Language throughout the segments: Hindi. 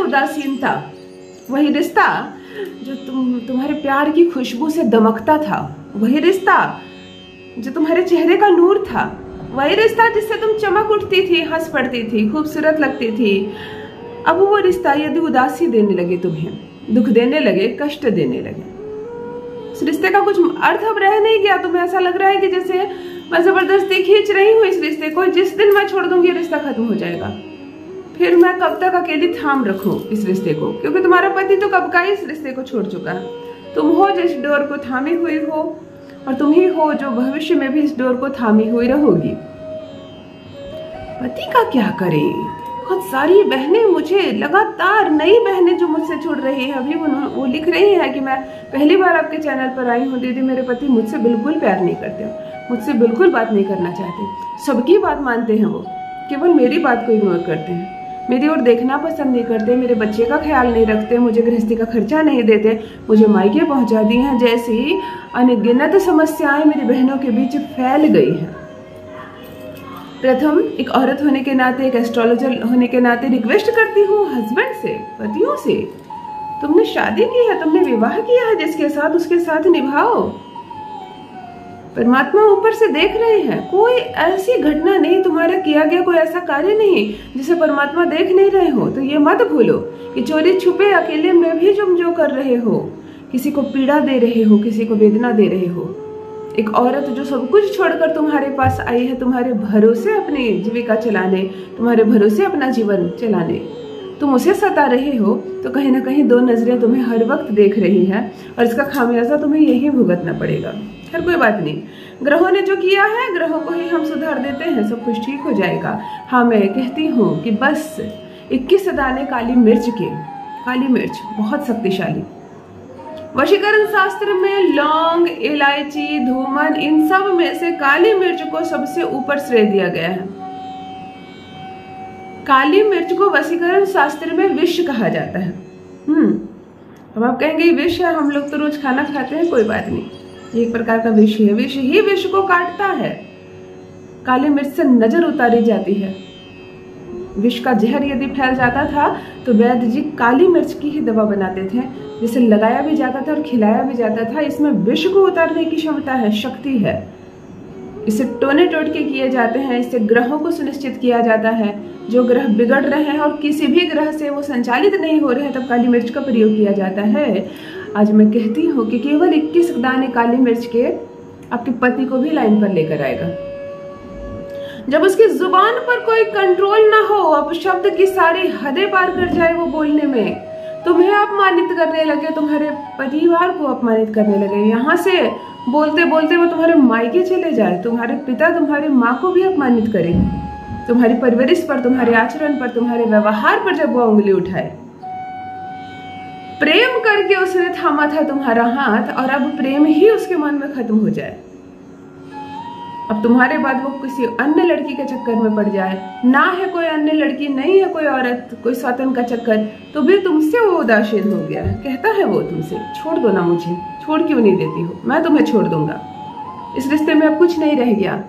उदासीनता, वही रिश्ता जो तुम्हारे प्यार की खुशबू से दमकता था, वही रिश्ता जो तुम्हारे चेहरे का नूर था, वही रिश्ता जिससे तुम चमक उठती थी, हंस पड़ती थी, खूबसूरत लगती थी। अब वो रिश्ता यदि उदासी देने लगे, तुम्हें दुख देने लगे, कष्ट देने लगे, इस रिश्ते का कुछ अर्थ अब रह नहीं गया। तुम्हें ऐसा लग रहा है कि जैसे मैं जबरदस्ती खींच रही हूँ इस रिश्ते को, जिस दिन मैं छोड़ दूंगी रिश्ता खत्म हो जाएगा। फिर मैं कब तक अकेली थाम रखूं इस रिश्ते को, क्योंकि तुम्हारा पति तो कब का ही इस रिश्ते को छोड़ चुका है। तुम हो जो इस डोर को थामी हुई हो, और तुम ही हो जो भविष्य में भी इस डोर को थामी हुई रहोगी। पति का क्या करें? बहुत सारी बहनें, मुझे लगातार नई बहनें जो मुझसे जुड़ रही है, अभी वो लिख रही है कि मैं पहली बार आपके चैनल पर आई हूँ दीदी, मेरे पति मुझसे बिल्कुल प्यार नहीं करते, मुझसे बिल्कुल बात नहीं करना चाहते, सबकी बात मानते हैं, वो केवल मेरी बात को इग्नोर करते हैं, मेरी ओर देखना पसंद नहीं करते, मेरे बच्चे का ख्याल नहीं रखते, मुझे गृहस्थी का खर्चा नहीं देते, मुझे मायके पहुंचा दी हैं। जैसी अनगिनत समस्याएं मेरी बहनों के बीच फैल गई हैं। प्रथम, एक औरत होने के नाते, एक एस्ट्रोलॉजर होने के नाते रिक्वेस्ट करती हूँ हस्बैंड से, पतियों से, तुमने शादी की है, तुमने विवाह किया है जिसके साथ, उसके साथ निभाओ। परमात्मा ऊपर से देख रहे हैं, कोई ऐसी घटना नहीं, तुम्हारा किया गया कोई ऐसा कार्य नहीं जिसे परमात्मा देख नहीं रहे हो। तो ये मत भूलो कि चोरी छुपे अकेले में भी तुम जो कर रहे हो, किसी को पीड़ा दे रहे हो, किसी को वेदना दे रहे हो। एक औरत जो सब कुछ छोड़कर तुम्हारे पास आई है, तुम्हारे भरोसे अपनी जीविका चलाने, तुम्हारे भरोसे अपना जीवन चलाने, तुम उसे सता रहे हो, तो कहीं ना कहीं दो नजरें तुम्हें हर वक्त देख रही है, और इसका खामियाजा तुम्हें यही भुगतना पड़ेगा। खैर कोई बात नहीं, ग्रहों ने जो किया है ग्रहों को ही हम सुधार देते हैं, सब कुछ ठीक हो जाएगा। हाँ, मैं कहती हूँ कि बस 21 दाने काली मिर्च के, काली मिर्च बहुत शक्तिशाली, वशीकरण शास्त्र में लौंग, इलायची, धूमन, इन सब में से काली मिर्च को सबसे ऊपर श्रेय दिया गया है। काली मिर्च को वशीकरण शास्त्र में विष कहा जाता है। अब आप कहेंगे विष है, हम लोग तो रोज खाना खाते हैं, कोई बात नहीं, ये एक प्रकार का विष है, विष ही विष को काटता है। काली मिर्च से नजर उतारी जाती है। विष का जहर यदि फैल जाता था तो वैद्य जी काली मिर्च की ही दवा बनाते थे, जिसे लगाया भी जाता था और खिलाया भी जाता था। इसमें विष को उतारने की क्षमता है, शक्ति है। इसे टोने टोटके किए जाते हैं, इससे ग्रहों को सुनिश्चित किया जाता है। जो ग्रह बिगड़ रहे हैं और किसी भी ग्रह से वो संचालित नहीं हो रहे हैं, तब काली मिर्च का प्रयोग किया जाता है। आज मैं कहती हूँ कि केवल 21 दाने काली मिर्च के आपके पति को भी लाइन पर लेकर आएगा। जब उसकी जुबान पर कोई कंट्रोल ना हो, अपशब्द की सारी हदें पार कर जाए वो बोलने में, तुम्हें अपमानित करने लगे, तुम्हारे परिवार को अपमानित करने लगे, यहाँ से बोलते बोलते वो तुम्हारे मायके चले जाए, तुम्हारे पिता तुम्हारी माँ को भी अपमानित करे, तुम्हारी परवरिश पर, तुम्हारे आचरण पर, तुम्हारे व्यवहार पर जब वो उंगली उठाए। प्रेम करके उसने थामा था तुम्हारा हाथ, और अब प्रेम ही उसके मन में खत्म हो जाए, अब तुम्हारे बाद वो किसी अन्य लड़की के चक्कर में पड़ जाए, ना है कोई अन्य लड़की, नहीं है कोई औरत, कोई स्वतंत्र का चक्कर, तो भी तुमसे वो उदासीन हो गया है। कहता है वो तुमसे, छोड़ दो ना मुझे, छोड़ क्यों नहीं देती हो, मैं तुम्हें छोड़ दूंगा, इस रिश्ते में अब कुछ नहीं रह गया।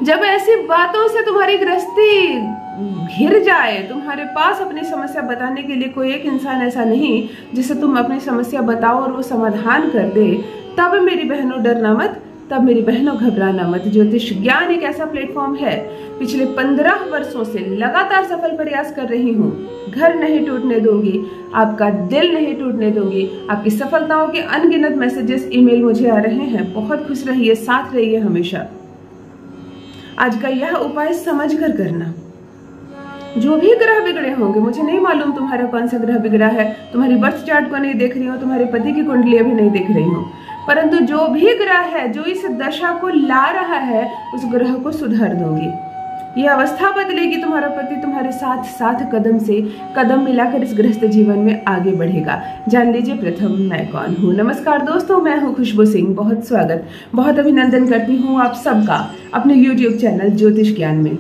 जब ऐसी बातों से तुम्हारी गृहस्थी घिर जाए, तुम्हारे पास अपनी समस्या बताने के लिए कोई एक इंसान ऐसा नहीं जिसे तुम अपनी समस्या बताओ और वो समाधान कर दे, तब मेरी बहनों डरना मत, तब मेरी बहनों घबराना मत। ज्योतिष ज्ञान एक ऐसा प्लेटफॉर्म है, पिछले 15 वर्षों से लगातार सफल प्रयास कर रही हूँ, घर नहीं टूटने दूंगी, आपका दिल नहीं टूटने दूंगी। आपकी सफलताओं के अनगिनत मैसेजेस, ईमेल मुझे आ रहे हैं। बहुत खुश रहिए, साथ रहिए हमेशा। आज का यह उपाय समझ कर करना। जो भी ग्रह बिगड़े होंगे, मुझे नहीं मालूम तुम्हारा कौन सा ग्रह बिगड़ा है, तुम्हारी बर्थ चार्ट को नहीं देख रही हूँ, तुम्हारे पति की कुंडली अभी नहीं देख रही हूँ, परंतु जो भी ग्रह है जो इस दशा को ला रहा है, उस ग्रह को सुधार दूंगी। ये अवस्था बदलेगी, तुम्हारा पति तुम्हारे साथ साथ कदम से कदम मिलाकर इस गृहस्थ जीवन में आगे बढ़ेगा। जान लीजिए प्रथम मैं कौन हूँ। नमस्कार दोस्तों, मैं हूँ खुशबू सिंह। बहुत स्वागत, बहुत अभिनंदन करती हूँ आप सबका अपने YouTube चैनल ज्योतिष ज्ञान में।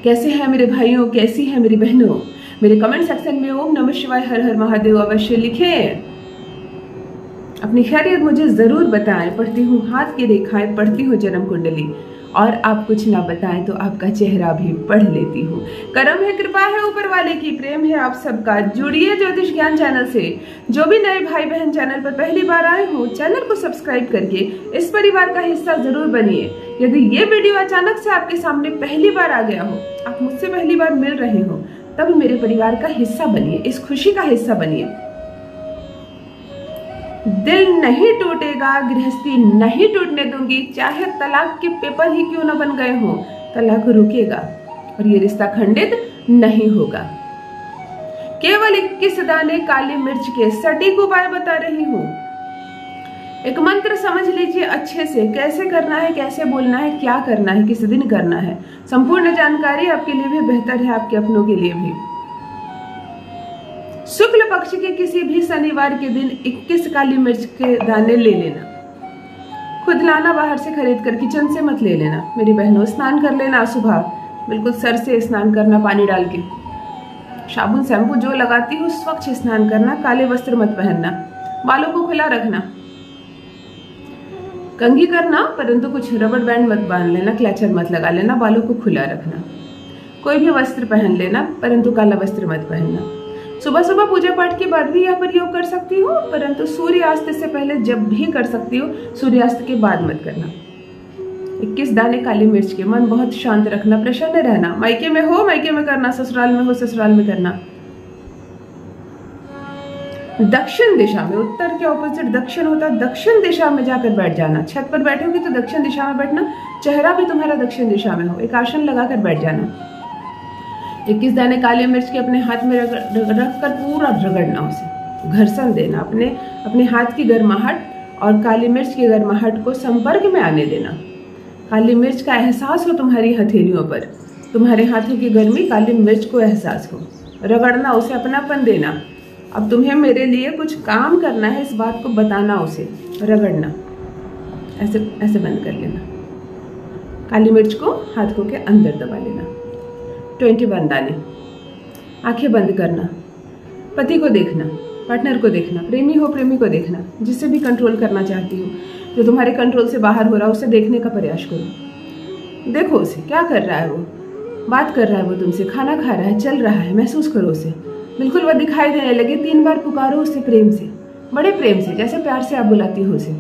कैसे हैं मेरे भाइयों, कैसी हैं मेरी बहनों? मेरे कमेंट सेक्शन में ओम नमः शिवाय, हर हर महादेव अवश्य लिखें। अपनी खैरियत मुझे जरूर बताएं। पढ़ती हूँ हाथ की रेखाएं, पढ़ती हूँ जन्म कुंडली, और आप कुछ ना बताएं तो आपका चेहरा भी पढ़ लेती हूँ। कर्म है, कृपा है ऊपर वाले की, प्रेम है आप सबका। जुड़िए ज्योतिष ज्ञान चैनल से। जो भी नए भाई बहन चैनल पर पहली बार आए हो, चैनल को सब्सक्राइब करके इस परिवार का हिस्सा जरूर बनिए। यदि ये वीडियो अचानक से आपके सामने पहली बार आ गया हो, आप मुझसे पहली बार मिल रहे हो, तब मेरे परिवार का हिस्सा बनिए, इस खुशी का हिस्सा बनिए। दिल नहीं टूटेगा, गृहस्थी नहीं टूटने दूंगी, चाहे तलाक के पेपर ही क्यों न बन गए हो, तलाक रुकेगा और ये रिश्ता खंडित नहीं होगा। केवल 21 दाने काली मिर्च के सटीक उपाय बता रही हूँ। एक मंत्र समझ लीजिए अच्छे से, कैसे करना है, कैसे बोलना है, क्या करना है, किस दिन करना है। संपूर्ण जानकारी आपके लिए भी बेहतर है, आपके अपनों के लिए भी। शुक्ल पक्ष के किसी भी शनिवार के दिन 21 काली मिर्च के दाने ले लेना। खुद लाना, बाहर से खरीद कर, किचन से मत ले लेना। मेरी बहनों, स्नान कर लेना सुबह, बिल्कुल सर से स्नान करना पानी डाल के। साबुन शैम्पू जो लगाती हो स्वच्छ स्नान करना। काले वस्त्र मत पहनना। बालों को खुला रखना। कंघी करना, परंतु कुछ रबड़ बैंड मत बांध लेना, क्लचर मत लगा लेना। बालों को खुला रखना। कोई भी वस्त्र पहन लेना, परंतु काला वस्त्र मत पहनना। सुबह सुबह पूजा पाठ के बाद भी यह प्रयोग कर सकती हो, परंतु सूर्यास्त से पहले जब भी कर सकती हो, सूर्यास्त के बाद मत करना। 21 दाने काली मिर्च के। मन बहुत शांत रखना, प्रसन्न रहना। मायके में हो मायके में करना, ससुराल में हो ससुराल में करना। दक्षिण दिशा में, उत्तर के ऑपोजिट दक्षिण होता है, दक्षिण दिशा में जाकर बैठ जाना। छत पर बैठोगे तो दक्षिण दिशा में बैठना, चेहरा भी तुम्हारा दक्षिण दिशा में हो। एक आसन लगाकर बैठ जाना। 21 दाने काली मिर्च के अपने हाथ में रख कर पूरा रगड़ना, उसे घर्षण देना। अपने हाथ की गर्माहट और काली मिर्च की गर्माहट को संपर्क में आने देना। काली मिर्च का एहसास हो तुम्हारी हथेलियों पर, तुम्हारे हाथों की गर्मी काली मिर्च को एहसास हो। रगड़ना, उसे अपनापन देना। अब तुम्हें मेरे लिए कुछ काम करना है, इस बात को बताना, उसे रगड़ना। ऐसे ऐसे बंद कर लेना। काली मिर्च को हाथों के अंदर दबा लेना। 21 दाने। आंखें बंद करना। पति को देखना, पार्टनर को देखना, प्रेमी हो प्रेमी को देखना, जिससे भी कंट्रोल करना चाहती हो, जो तुम्हारे कंट्रोल से बाहर हो रहा है, उसे देखने का प्रयास करो। देखो उसे क्या कर रहा है, वो बात कर रहा है, वो तुमसे खाना खा रहा है, चल रहा है, महसूस करो उसे। बिल्कुल वह दिखाई देने लगे। 3 बार पुकारो उसे, प्रेम से, बड़े प्रेम से, जैसे प्यार से आप बुलाती हो उसे।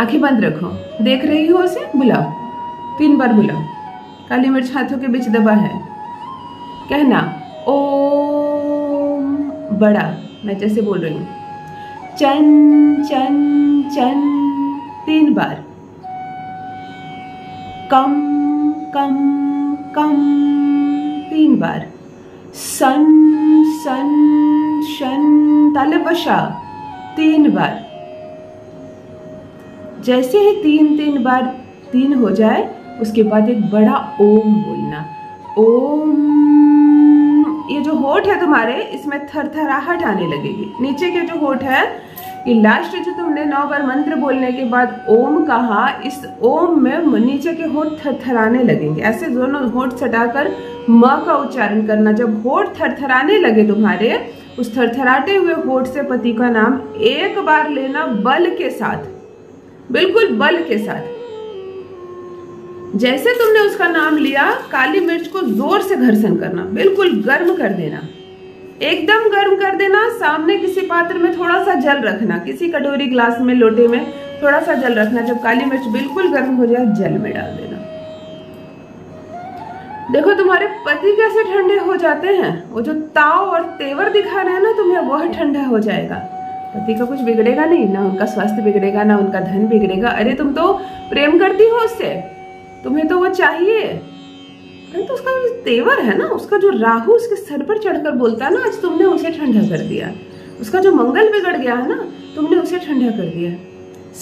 आंखें बंद रखो, देख रही हो उसे, बुलाओ। 3 बार बुलाओ। काली मिर्च हाथों के बीच दबा है। कहना ओम बड़ा, मैं जैसे बोल रही हूँ। चन चन चन 3 बार। कम कम कम 3 बार। सन सन शन ताले बशा 3 बार। जैसे ही 3 बार 3 हो जाए, उसके बाद एक बड़ा ओम बोलना। ओम। ये जो होठ है तुम्हारे, इसमें थरथराहट आने लगेगी। नीचे के जो होठ है, ये लास्ट जो तुमने 9 बार मंत्र बोलने के बाद ओम कहा, इस ओम में नीचे के होठ थरथराने लगेंगे। ऐसे दोनों होठ सटाकर म का उच्चारण करना। जब होठ थरथराने लगे तुम्हारे, उस थरथराते हुए होठ से पति का नाम एक बार लेना, बल के साथ, बिल्कुल बल के साथ। जैसे तुमने उसका नाम लिया, काली मिर्च को जोर से घर्षण करना, बिल्कुल गर्म कर देना, एकदम गर्म कर देना। सामने किसी पात्र में थोड़ा सा जल रखना, किसी कटोरी, ग्लास में, लोटे में थोड़ा सा जल रखना। जब काली मिर्च बिल्कुल गर्म हो जाए, जल में डाल देना। देखो तुम्हारे पति कैसे ठंडे हो जाते हैं। वो जो ताव और तेवर दिखा रहे हैं ना तुम्हें, वह ठंडा हो जाएगा। पति का कुछ बिगड़ेगा नहीं, ना उनका स्वास्थ्य बिगड़ेगा, ना उनका धन बिगड़ेगा। अरे तुम तो प्रेम करती हो उससे, तुम्हें तो वो चाहिए। अरे तो उसका जो तेवर है ना, उसका जो राहु उसके सर पर चढ़कर बोलता है ना, आज तुमने उसे ठंडा कर दिया। उसका जो मंगल बिगड़ गया है ना, तुमने उसे ठंडा कर दिया।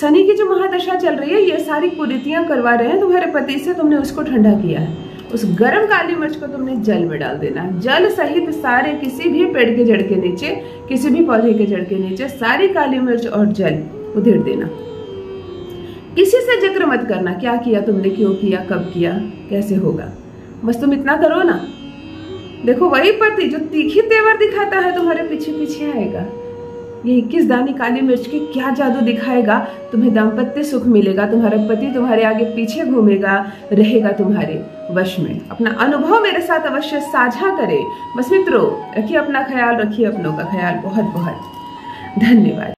शनि की जो महादशा चल रही है, ये सारी कुरीतियां करवा रहे हैं तुम्हारे पति से, तुमने उसको ठंडा किया है। उस गर्म काली मिर्च को तुमने जल में डाल देना। जल सहित सारे, किसी भी पेड़ के जड़ के नीचे, किसी भी पौधे के जड़ के नीचे सारी काली मिर्च और जल उधेड़ देना। किसी से जिक्र मत करना, क्या किया तुमने, क्यों किया, कब किया, कैसे होगा। बस तुम इतना करो ना। देखो वही पति जो तीखी तेवर दिखाता है तुम्हारे पीछे पीछे आएगा। ये 21 दानी काली मिर्च के क्या जादू दिखाएगा। तुम्हें दाम्पत्य सुख मिलेगा, तुम्हारा पति तुम्हारे आगे पीछे घूमेगा, रहेगा तुम्हारे वश में। अपना अनुभव मेरे साथ अवश्य साझा करें। बस मित्रों, रखिए अपना ख्याल, रखिए अपनों का ख्याल। बहुत बहुत धन्यवाद।